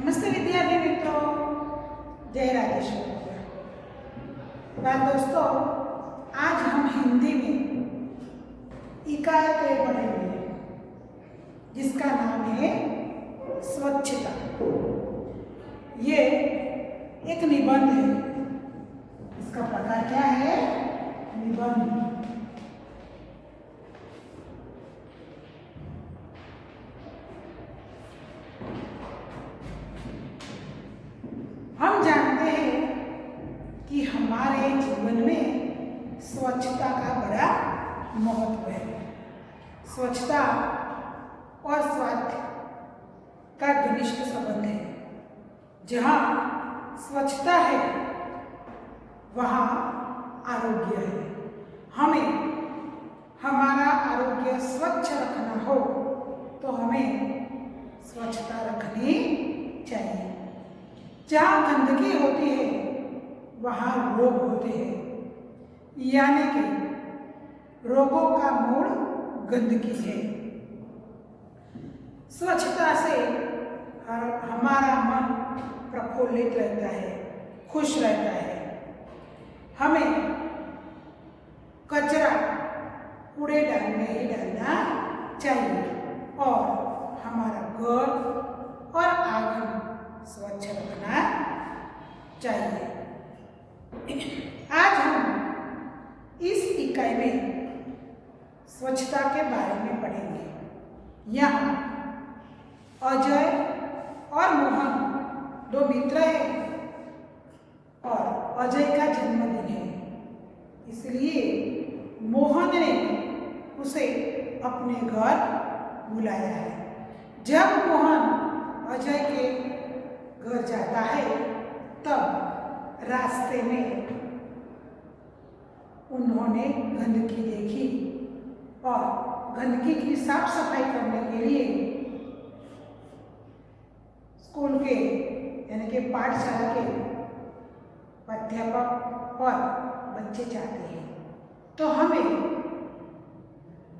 नमस्ते विद्यार्थी मित्रों, जय राजेश्वर। दोस्तों, आज हम हिंदी में इकाई पढ़ेंगे जिसका नाम है स्वच्छता। ये एक निबंध है। इसका प्रकार क्या है? निबंध। हम जानते हैं कि हमारे जीवन में स्वच्छता का बड़ा महत्व है। स्वच्छता और स्वास्थ्य का घनिष्ठ संबंध है। जहाँ स्वच्छता है वहाँ आरोग्य है। हमें हमारा आरोग्य स्वच्छ रखना हो तो हमें स्वच्छता रखनी चाहिए। जहाँ गंदगी होती है वहाँ रोग होते हैं, यानी कि रोगों का मूल गंदगी है। स्वच्छता से हमारा मन प्रफुल्लित रहता है, खुश रहता है। हमें कचरा कूड़ेदान में ही डालना चाहिए और हमारा घर और आंगन स्वच्छ रखना चाहिए। आज हम इस इकाई में स्वच्छता के बारे में पढ़ेंगे। यहाँ अजय और मोहन दो मित्र हैं और अजय का जन्मदिन है, इसलिए मोहन ने उसे अपने घर बुलाया है। जब मोहन अजय के घर जाता है तब रास्ते में उन्होंने गंदगी देखी और गंदगी की साफ सफाई करने के लिए स्कूल के यानी कि पाठशाला के अध्यापक और बच्चे चाहते हैं। तो हमें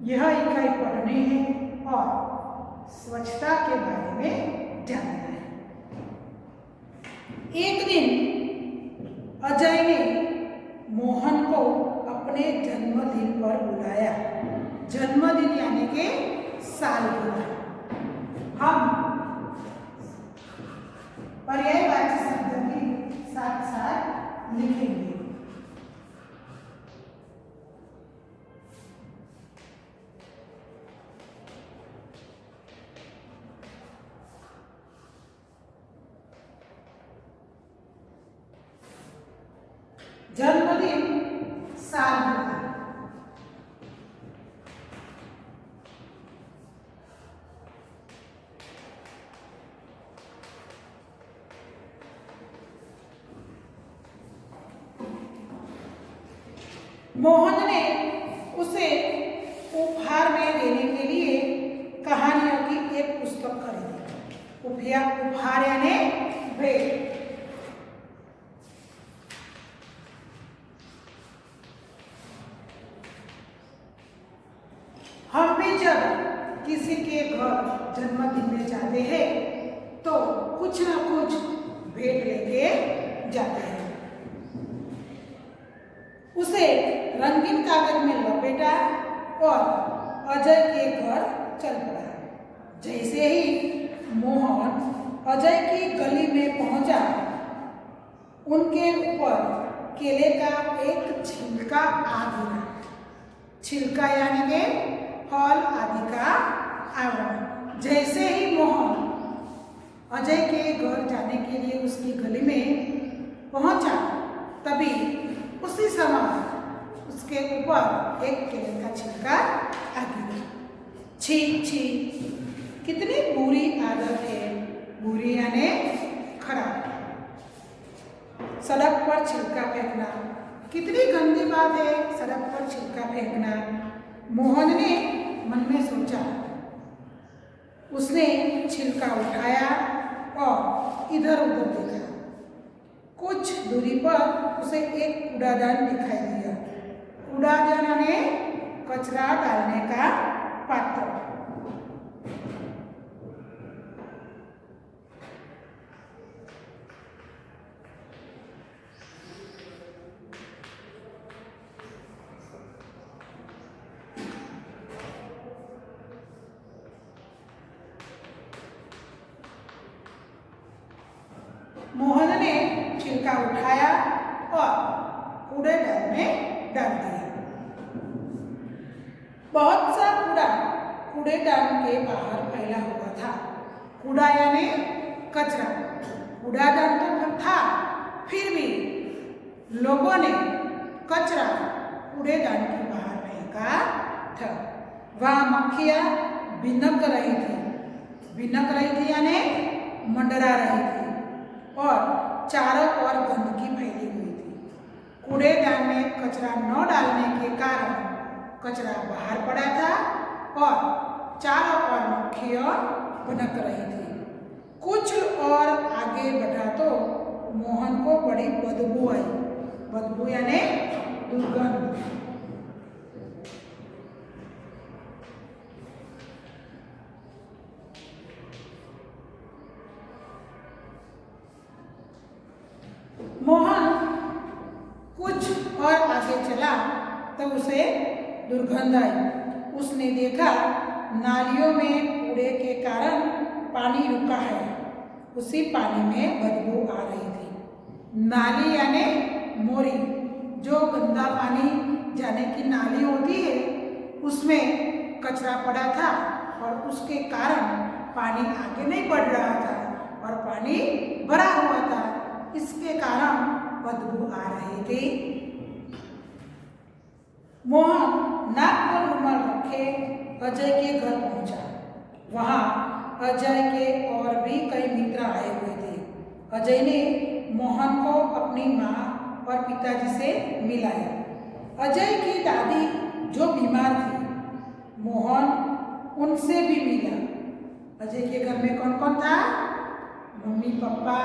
यह इकाई पढ़नी है और स्वच्छता के बारे में जानना है। एक दिन अजय ने मोहन को अपने जन्मदिन पर बुलाया। जन्मदिन यानी कि सालगिरह। हम पर्यायवाची शब्द भी साथ साथ लिखेंगे। जन्मदिन सालगिरह। मोहन ने उसे उपहार में देने के लिए कहानियों की एक पुस्तक खरीदी। उपहार यानी भेंट। हम भी जब किसी के घर जन्मदिन में जाते हैं तो कुछ ना कुछ भेंट लेके जाते हैं। उसे रंगीन कागज में लपेटा और अजय के घर चल पड़ा। जैसे ही मोहन अजय की गली में पहुंचा, उनके ऊपर केले का एक छिलका आ गिरा। छिलका यानी कि फल आदि का आवरण। जैसे ही मोहन अजय के घर जाने के लिए उसकी गली में पहुंचा, तभी उसी समय उसके ऊपर एक केले का छिलका आ गिरा। छी छी, कितनी बुरी आदत है। बुरी यानी खराब। सड़क पर छिलका फेंकना कितनी गंदी बात है। सड़क पर छिलका फेंकना। मोहन ने मन में सोचा। उसने छिलका उठाया और इधर उधर देखा। कुछ दूरी पर उसे एक कूड़ादान दिखाई दिया। कूड़ादान यानी कचरा डालने का पात्र। मोहन ने छिलका उठाया और कूड़ेदान में डाल दिया। बहुत सा कूड़ा कूड़ेदान के बाहर फैला हुआ था। कूड़ा यानी कचरा। कूड़ादान तो था, फिर भी लोगों ने कचरा कूड़ेदान के बाहर फेंका था। वहाँ मक्खियाँ बिनक रही थी यानी मंडरा रही थी और चारों ओर गंदगी फैली हुई थी। कूड़ेदान में कचरा न डालने के कारण कचरा बाहर पड़ा था और चारों ओर मक्खियाँ बनक रही थी। कुछ और आगे बढ़ा तो मोहन को बड़ी बदबू आई। बदबू यानी दुर्गंध। मोहन कुछ और आगे चला तो उसे दुर्गंध आई। उसने देखा नालियों में कूड़े के कारण पानी रुका है। उसी पानी में बदबू आ रही थी। नाली यानी मोरी, जो गंदा पानी जाने की नाली होती है, उसमें कचरा पड़ा था और उसके कारण पानी आगे नहीं बढ़ रहा था और पानी भरा हुआ था। इसके कारण बदबू आ रही थी। मोहन नाक पर रुमाल रखे अजय के घर पहुंचा। वहाँ अजय के और भी कई मित्र आए हुए थे। अजय ने मोहन को अपनी माँ और पिताजी से मिलाया। अजय की दादी जो बीमार थी, मोहन उनसे भी मिला। अजय के घर में कौन कौन था? मम्मी पापा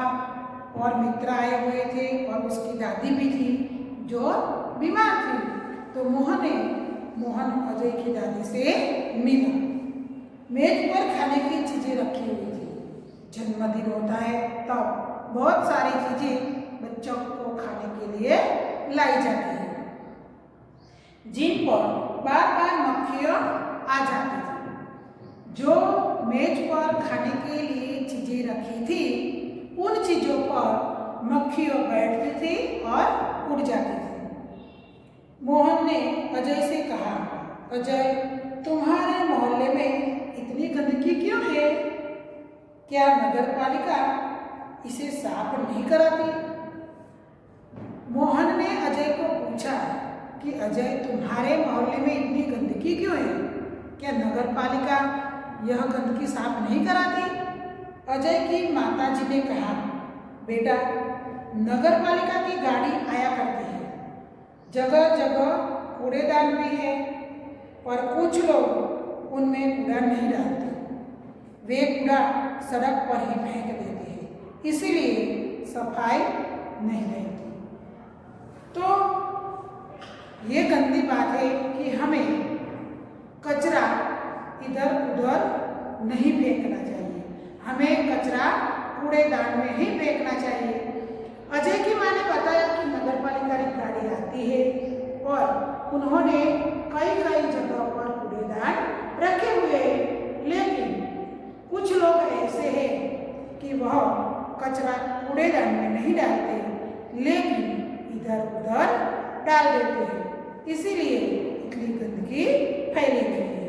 और मित्र आए हुए थे और उसकी दादी भी थी जो बीमार थी। तो मोहन अजय की दादी से मिला। मेज पर खाने की चीजें रखी हुई थी। जन्मदिन होता है तब बहुत सारी चीजें बच्चों को खाने के लिए लाई जाती है, जिन पर बार बार मक्खियाँ आ जाती थी। जो मेज पर खाने के लिए चीजें रखी थी, उन चीजों पर मक्खियाँ बैठती थी और उड़ जाती थी। मोहन ने अजय से कहा, अजय, तुम्हारे मोहल्ले में इतनी गंदगी क्यों है? क्या नगर पालिका इसे साफ नहीं कराती? मोहन ने अजय को पूछा कि अजय, तुम्हारे मोहल्ले में इतनी गंदगी क्यों है? क्या नगर पालिका यह गंदगी साफ नहीं कराती? अजय की माताजी ने कहा, बेटा, नगर पालिका की गाड़ी आया करती है, जगह जगह कूड़ेदान भी है, पर कुछ लोग उनमें कूड़ा नहीं डालते। वे कूड़ा सड़क पर ही फेंक देते हैं, इसीलिए सफाई नहीं रहती। तो ये गंदी बात है कि हमें कचरा इधर उधर नहीं फेंकना चाहिए। हमें कचरा कूड़ेदान में ही फेंकना चाहिए। अजय की माँ ने बताया कि नगर पालिका की गाड़ी आती है और उन्होंने कई जगहों पर कूड़ेदान रखे हुए हैं, लेकिन कुछ लोग ऐसे हैं कि वह कचरा कूड़ेदान में नहीं डालते, लेकिन इधर उधर डाल देते हैं, इसीलिए इतनी गंदगी फैली हुई है।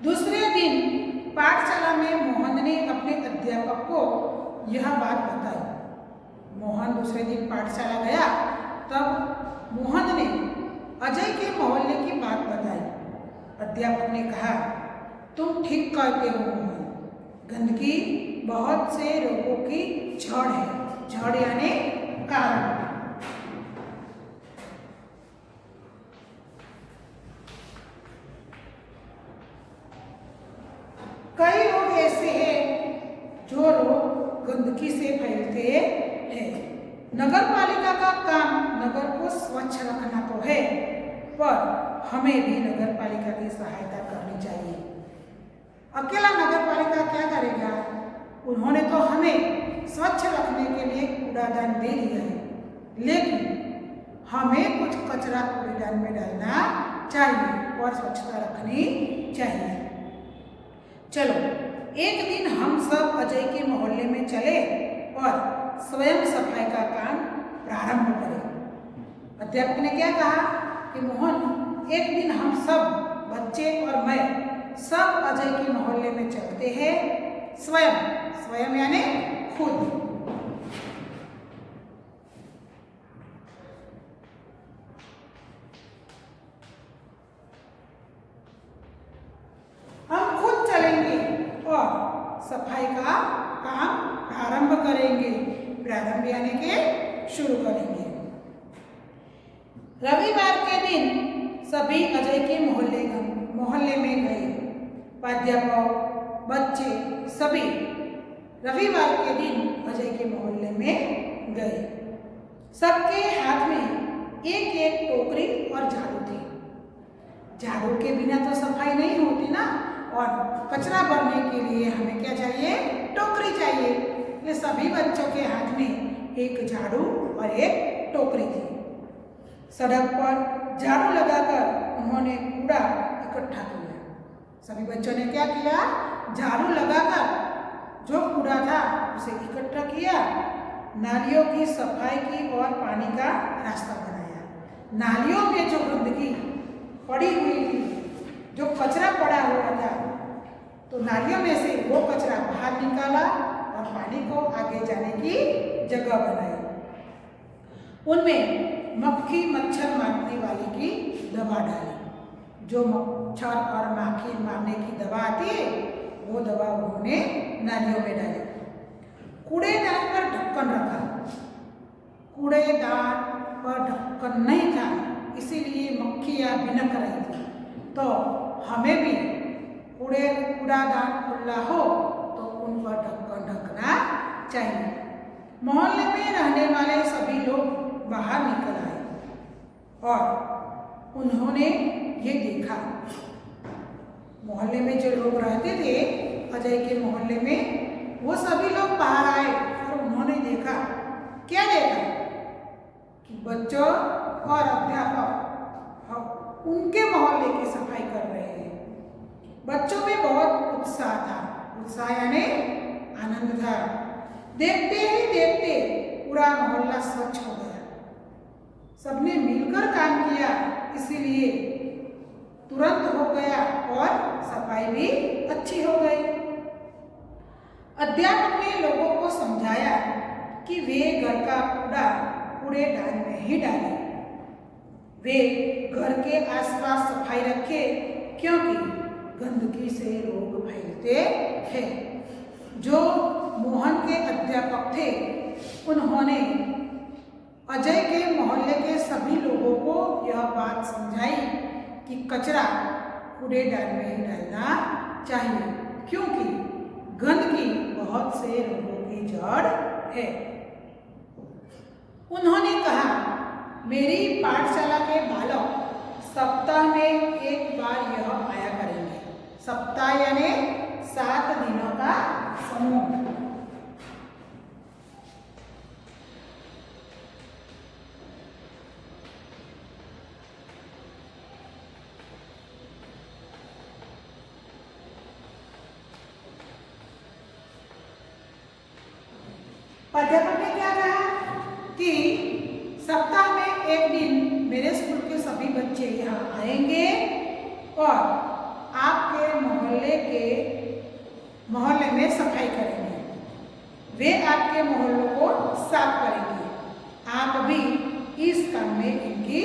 दूसरे दिन पाठशाला में मोहन ने अपने अध्यापक को यह बात बताई। मोहन दूसरे दिन पाठशाला गया, तब मोहन ने अजय के मोहल्ले की बात बताई। अध्यापक ने कहा, तुम ठीक कहते हो मोहन, गंदगी बहुत से रोगों की जड़ है। जड़ यानी कारण। कई लोग ऐसे हैं जो रोग गंदगी से फैलते हैं। नगर पालिका का काम नगर को स्वच्छ रखना तो है, पर हमें भी नगर पालिका की सहायता करनी चाहिए। अकेला नगर पालिका क्या करेगा? उन्होंने तो हमें स्वच्छ रखने के लिए कूड़ादान दे दिया है, लेकिन हमें कुछ कचरा कूड़ेदान में डालना चाहिए और स्वच्छता रखनी चाहिए। चलो, एक दिन हम सब अजय के मोहल्ले में चले और स्वयं सफाई का काम प्रारंभ करें। अध्यापक ने क्या कहा कि मोहन, एक दिन हम सब बच्चे और मैं सब अजय के मोहल्ले में चलते हैं, स्वयं, स्वयं यानी खुद। हम खुद चलेंगे और सफाई का काम प्रारंभ करेंगे। प्रारंभ यानी के शुरू करेंगे। रविवार के दिन सभी अजय के मोहल्ले में गए। प्राध्यापक, बच्चे सभी रविवार के दिन अजय के मोहल्ले में गए। सबके हाथ में एक एक टोकरी और झाड़ू थी। झाड़ू के बिना तो सफाई नहीं होती ना, और कचरा भरने के लिए हमें क्या चाहिए? टोकरी चाहिए। ये सभी बच्चों के हाथ में एक झाड़ू और एक टोकरी थी। सड़क पर झाड़ू लगाकर उन्होंने कूड़ा इकट्ठा किया। सभी बच्चों ने क्या किया? झाड़ू लगाकर जो कूड़ा था उसे इकट्ठा किया, नालियों की सफाई की और पानी का रास्ता बनाया। नालियों में जो गंदगी पड़ी हुई थी, जो कचरा पड़ा हुआ था, तो नालियों में से वो कचरा बाहर निकाला और पानी को आगे जाने की जगह बनाई। उनमें मक्खी मच्छर मारने वाली की दवा डाली। जो मच्छर और माखी मारने की दवा आती है, वो दवा उन्होंने नालियों में डाली। कूड़ेदान पर ढक्कन रखा। कूड़ेदान पर ढक्कन नहीं था, इसीलिए मक्खियाँ भिनक रही थी। तो हमें भी कूड़ादान खुला हो तो उन पर ढक्कन ढकना चाहिए। मोहल्ले में रहने वाले सभी लोग बाहर निकल आए और उन्होंने ये देखा। मोहल्ले में जो लोग रहते थे अजय के मोहल्ले में, वो सभी लोग बाहर आए और उन्होंने देखा। क्या देखा? कि बच्चों और अध्यापक उनके मोहल्ले की सफाई कर रहे हैं। बच्चों में बहुत उत्साह था। उत्साह यानी आनंद था। देखते ही देखते पूरा मोहल्ला स्वच्छ हो गया। सबने मिलकर काम किया, इसीलिए तुरंत हो गया और सफाई भी अच्छी हो गई। अध्यापक ने लोगों को समझाया कि वे घर का कूड़ा कूड़ेदान में ही डालें। वे घर के आसपास सफाई रखें, क्योंकि गंदगी से रोग फैलते हैं। जो मोहन के अध्यापक थे, उन्होंने अजय के मोहल्ले के सभी लोगों को यह बात समझाई कि कचरा कूड़ेदान में ही डालना चाहिए, क्योंकि गंदगी बहुत से रोगों की जड़ है। उन्होंने कहा, मेरी पाठशाला के बालक सप्ताह में एक बार यह आया करेंगे। सप्ताह यानी 7 दिनों का समूह। अध्यापक ने क्या कहा कि सप्ताह में एक दिन मेरे स्कूल के सभी बच्चे यहाँ आएंगे और आपके मोहल्ले में सफाई करेंगे। वे आपके मोहल्लों को साफ करेंगे। आप भी इस काम में इनकी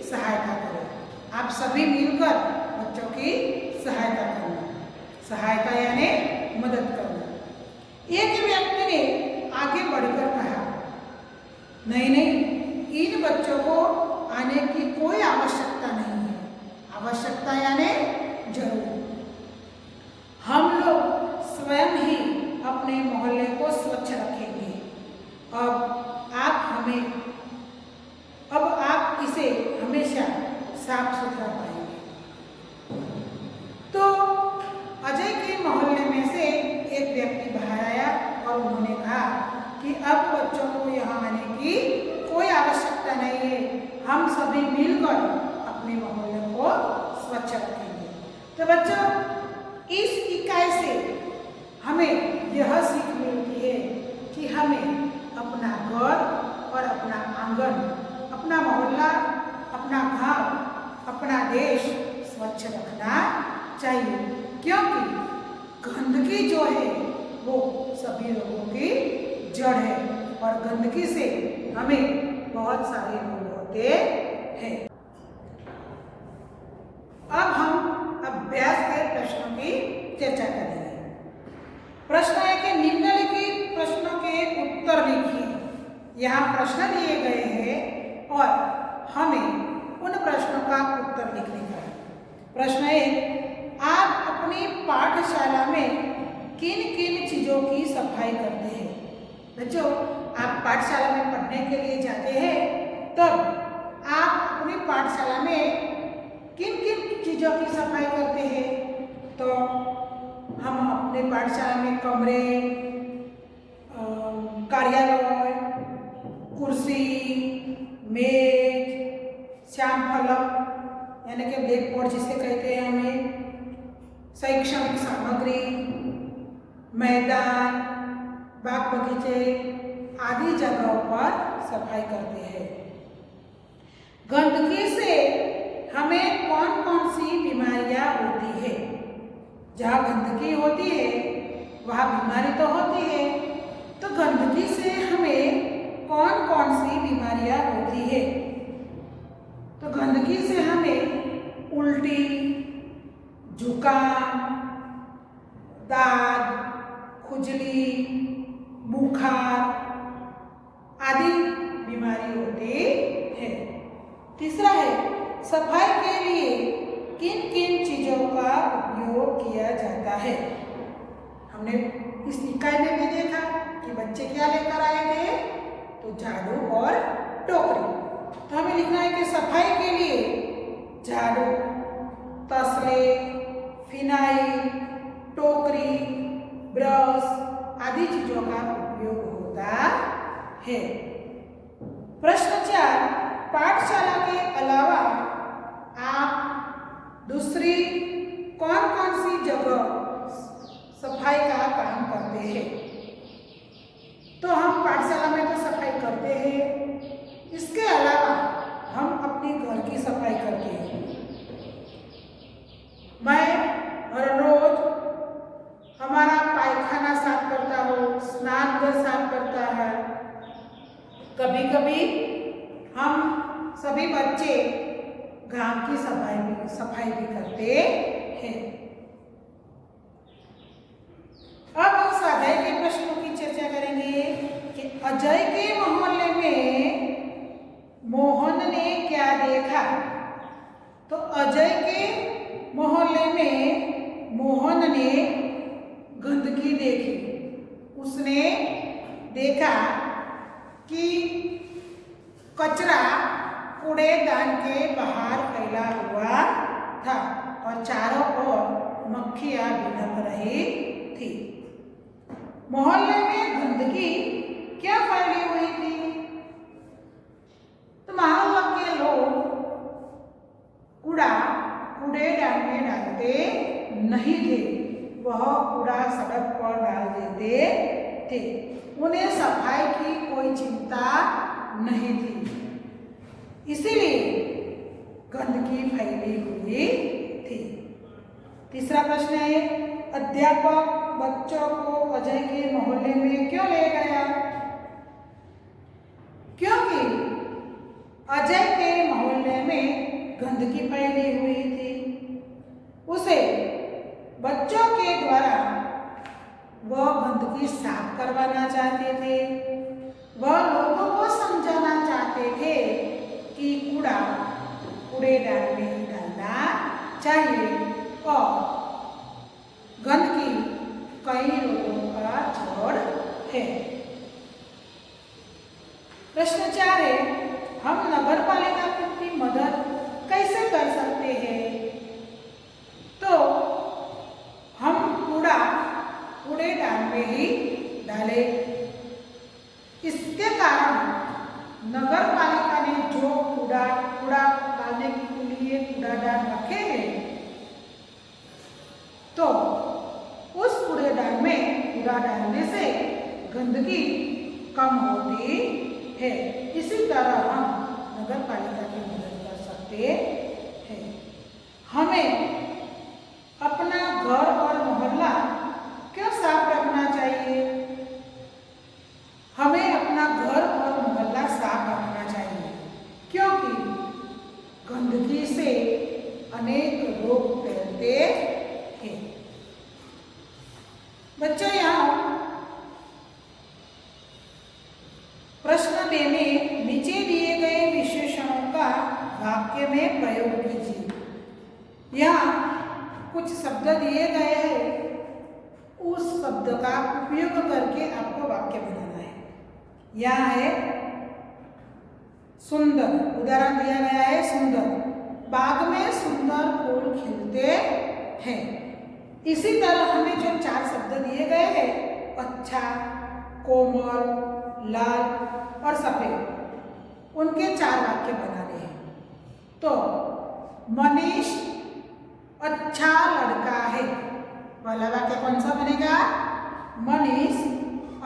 सहायता करें। आप सभी मिलकर बच्चों की सहायता करना। सहायता यानी मदद करना। एक व्यक्ति ने आगे बढ़कर कहा, नहीं, इन बच्चों को आने की कोई आवश्यकता नहीं है। आवश्यकता यानी जरूर। हम लोग स्वयं ही अपने मोहल्ले को स्वच्छ रखेंगे। अब आप इसे हमेशा साफ सुथरा पाएंगे। तो अजय के मोहल्ले में से एक व्यक्ति बाहर आया और उन्होंने कहा कि अब बच्चों को यहाँ आने की कोई आवश्यकता नहीं है। हम सभी मिलकर अपने मोहल्ले को स्वच्छ रखेंगे। तो बच्चों, इस इकाई से हमें यह सीख मिलती है कि हमें अपना घर और अपना आंगन, अपना मोहल्ला, अपना गांव, अपना देश स्वच्छ रखना चाहिए, क्योंकि गंदगी जो है वो सभी रोगों की जड़ है और गंदगी से हमें बहुत सारे रोग होते हैं। अब हम अभ्यास के प्रश्नों की चर्चा करेंगे। प्रश्न है कि निम्नलिखित प्रश्नों के उत्तर लिखिए। यहाँ प्रश्न दिए गए हैं और हमें उन प्रश्नों का उत्तर लिखने का है। प्रश्न 1, आप अपनी पाठशाला में किन किन चीज़ों की सफाई करते हैं? बच्चों, आप पाठशाला में पढ़ने के लिए जाते हैं तब आप अपनी पाठशाला में किन किन चीज़ों की सफाई करते हैं? तो हम अपने पाठशाला में कमरे, कार्यालय, कुर्सी, मेज, श्याम फलक यानी कि ब्लैक बोर्ड जिसे कहते हैं हमें, शैक्षणिक सामग्री, मैदान, बाग बगीचे आदि जगहों पर सफाई करते हैं। गंदगी से हमें कौन कौन सी बीमारियां होती है? जहाँ गंदगी होती है वहाँ बीमारी तो होती है, तो गंदगी से हमें कौन कौन सी बीमारियां होती है? तो गंदगी से हमें उल्टी, जुकाम, दाद, खुजली, बुखार आदि बीमारी होती है। तीसरा है, सफाई के लिए किन किन चीज़ों का उपयोग किया जाता है? हमने इस इकाई में भी देखा कि बच्चे क्या लेकर आए थे, तो झाड़ू और टोकरी। तो हमें लिखना है कि सफाई के लिए झाड़ू, तसले, फिनाइल, टोकरी, ब्रश आदि चीज़ों का उपयोग होता है। प्रश्न 4, पाठशाला के अलावा आप दूसरी कौन कौन सी जगह सफाई का काम करते हैं? तो हम पाठशाला में तो सफाई करते हैं, इसके अलावा हम अपने घर की सफाई करते हैं। मैं हर रोज हमारा पायखाना साफ करता हूँ, स्नान घर साफ करता है। कभी कभी हम सभी बच्चे गांव की सफाई भी करते हैं। अब हम स्वाध्याय के प्रश्नों की चर्चा करेंगे कि अजय के मोहल्ले में मोहन ने क्या देखा? तो अजय के मोहल्ले में मोहन ने गंदगी देखी। उसने देखा कि कचरा कूड़ेदान के बाहर फैला हुआ था और चारों ओर मक्खियां बिनक रही थी। मोहल्ले में गंदगी क्या फैली हुई थी? तो मोहल्ले के लोग कूड़ेदान में डालते नहीं थे, वह कूड़ा सड़क पर डाल देते थे। उन्हें सफाई की कोई चिंता नहीं थी, इसीलिए गंदगी फैली हुई थी। तीसरा प्रश्न है, अध्यापक बच्चों को अजय के मोहल्ले में क्यों ले गया? क्योंकि अजय के मोहल्ले में गंदगी फैली हुई थी। उसे बच्चों के द्वारा वह गंदगी साफ करवाना चाहते थे। वह लोगों को समझाना चाहते थे कि कूड़ेदान में ही डालना चाहिए और गंदगी कई रोगों का जड़ है। प्रश्न 4 है, हम नगर पालिका की मदद कैसे कर सकते हैं? तो हम कूड़ेदान में ही डालें। इसके कारण नगर पालिका ने जो कूड़ा डालने के लिए कूड़ादान रखे हैं, तो उस कूड़ेदान में कूड़ा डालने से गंदगी कम होती है। इसी तरह हम नगर पालिका की मदद कर सकते हैं। हमें अपना घर और मोहल्ला क्यों साफ रखना चाहिए? हमें अपना घर और मोहल्ला साफ रखना चाहिए क्योंकि गंदगी से अनेक रोग फैलते हैं। बच्चों, यहाँ प्रश्न 2 में नीचे दिए गए विशेषणों का वाक्य में प्रयोग कीजिए। यहाँ कुछ शब्द दिए गए हैं, उस शब्द का उपयोग करके आपको वाक्य बनाना है। यहाँ है सुंदर, उदाहरण दिया गया है सुंदर। बाग में सुंदर फूल खिलते हैं। इसी तरह हमें जो 4 शब्द दिए गए हैं, अच्छा, कोमल, लाल और सफेद, उनके 4 वाक्य बनाने हैं। तो मनीष अच्छा लड़का है, पहला वाक्य कौन सा बनेगा? मनीष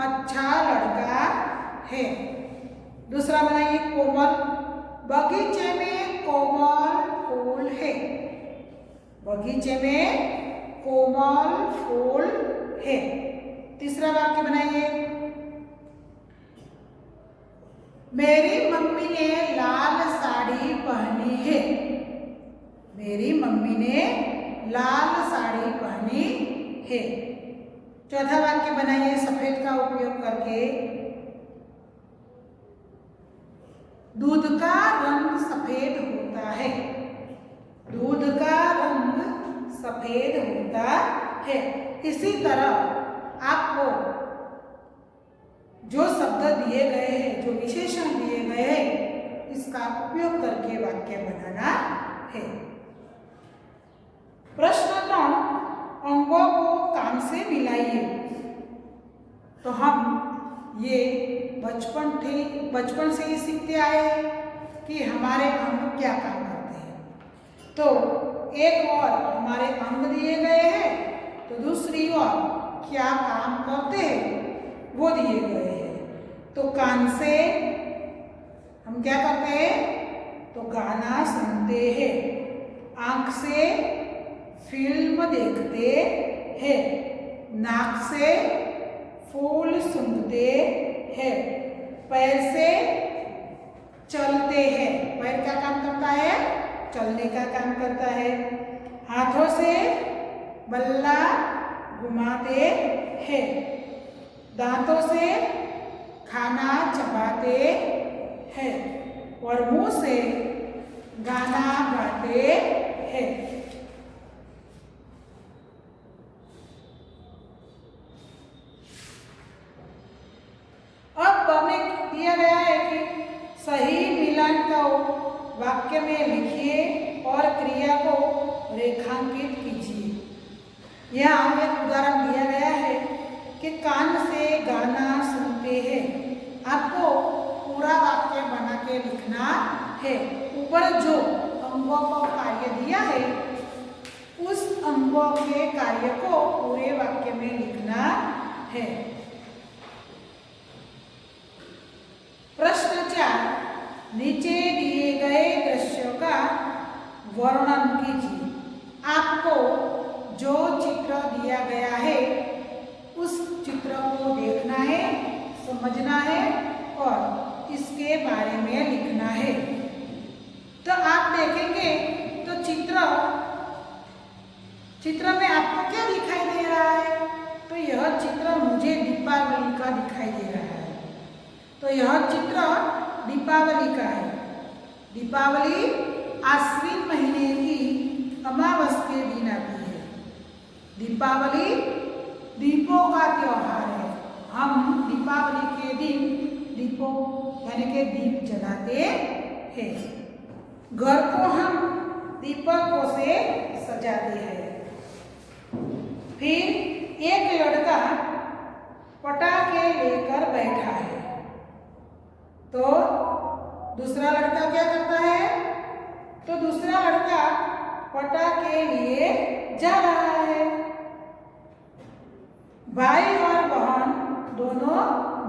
अच्छा लड़का है। दूसरा बनाइए कोमल, बगीचे में कोमल फूल है। बगीचे में कोमल फूल है। तीसरा वाक्य बनाइए, मेरी मम्मी ने लाल साड़ी पहनी है। मेरी मम्मी ने लाल साड़ी पहनी है। चौथा वाक्य बनाइए सफेद का उपयोग करके, दूध का रंग सफेद होता है। दूध का रंग सफेद होता है। इसी तरह आपको जो शब्द दिए गए हैं, जो विशेषण दिए गए हैं, इसका उपयोग करके वाक्य बनाना है। प्रश्न 3, अंगों को काम से मिलाइए। तो हम ये बचपन से ही सीखते आए हैं कि हमारे अंग क्या काम करते हैं। तो एक और हमारे अंग दिए गए हैं, तो दूसरी ओर क्या काम करते हैं वो दिए गए हैं। तो कान से हम क्या करते हैं? तो गाना सुनते हैं। आँख से फिल्म देखते हैं। नाक से फूल सूंघते हैं। पैर से चलते हैं। पैर क्या काम करता है? चलने का काम करता है। हाथों से बल्ला घुमाते हैं। दांतों से खाना चबाते हैं और मुंह से गाना गाते हैं। अब हमें दिया गया है कि सही मिलान को वाक्य में लिखिए और क्रिया को रेखांकित कीजिए। यहाँ एक उदाहरण दिया गया है कि कान से गाना सुनते हैं। आपको पूरा वाक्य बना के लिखना है। ऊपर जो अंगों का कार्य दिया है, उस अंगों के कार्य को पूरे वाक्य में लिखना है। प्रश्न 4, नीचे दिए गए दृश्यों का वर्णन कीजिए। आपको जो चित्र दिया गया है, उस चित्र को देखना है, समझना है और इसके बारे में लिखना है। तो आप देखेंगे तो चित्र में आपको क्या दिखाई दे रहा है? तो यह चित्र मुझे दीपावली का दिखाई दे रहा है। तो यह चित्र दीपावली का है। दीपावली आश्विन महीने की अमावस के दिन आती है। दीपावली दीपों का त्योहार है। हम दीपावली के दिन दीपों यानी कि दीप जलाते हैं। घर को हम दीपकों से सजाते हैं। फिर एक लड़का पटाखे लेकर बैठा है, तो दूसरा लड़का क्या करता है? तो दूसरा लड़का पटाखे लिए जा रहा है। भाई और बहन दोनों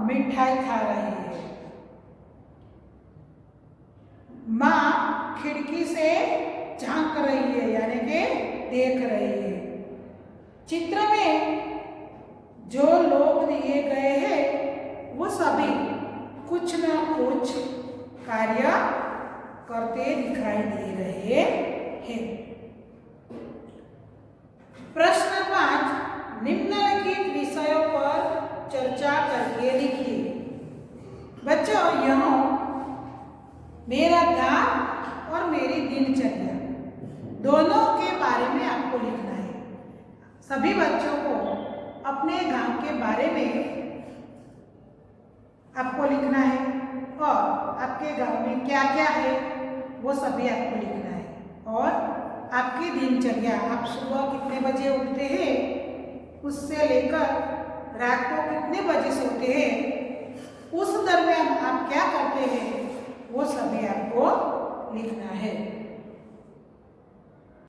मिठाई खा रहे हैं। माँ खिड़की से झांक रही है यानी कि देख रही है। चित्र में जो लोग दिए गए हैं वो सभी कुछ न कुछ कार्य करते दिखाई दे रहे हैं। प्रश्न 5 निम्नलिखित विषयों पर चर्चा करके लिखिए। बच्चों यहाँ मेरा गांव और मेरी दिनचर्या दोनों के बारे में आपको लिखना है। सभी बच्चों को अपने गांव के बारे में आपको लिखना है और आपके गांव में क्या क्या है वो सभी आपको लिखना है। और आपकी दिनचर्या, आप सुबह कितने बजे उठते हैं उससे लेकर रात को कितने बजे सोते हैं, उस दरमियान आप क्या करते हैं वो सभी आपको लिखना है।